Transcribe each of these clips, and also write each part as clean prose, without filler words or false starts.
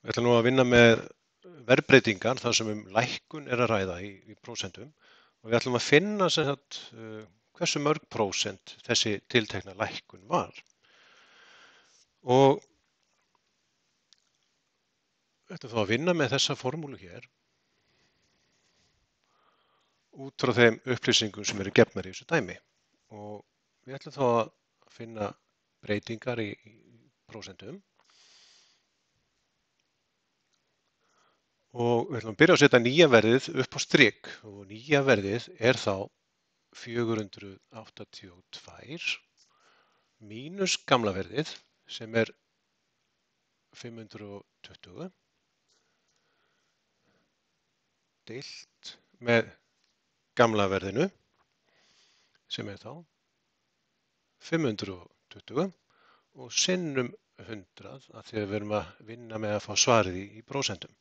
Við ætlum nú að vinna með verðbreytingar þar sem lækkun er að ræða í prósentum og við ætlum að finna sem sagt, hversu mörg prósent þessi tiltekna lækkun var. Og við ætlum þá að vinna með þessa formúlu hér út frá þeim upplýsingum sem eru gefnar í þessu dæmi. Og við ætlum þá að finna breytingar í prósentum. Og við ætlum að byrja að setja nýja verðið upp á strik og nýja verðið er þá 482 mínus gamla verðið sem er 520 deilt með gamla verðinu sem er þá 520 og sinnum 100 af því að við erum að vinna með að fá svarið í prósentum.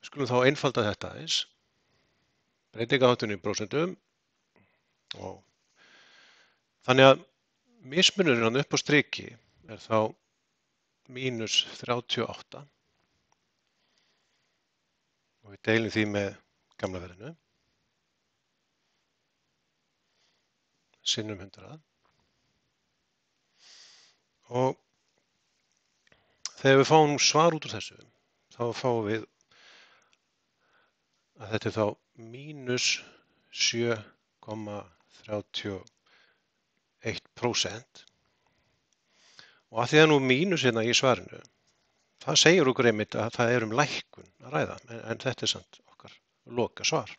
Við skulum þá einfalda þetta aðeins. Breytingahátturinn í prósentum og þannig að mismunurinn upp á striki er þá mínus 38 og við deilum því með gamla verðinu sinnum 100 og þegar við fáum svar út úr þessu þá fáum við að þetta er þá mínus 7,31% og að því að nú mínus hérna í svarinu, það segir okkur einmitt að það er lækkun að ræða, en þetta er samt okkar loka svar.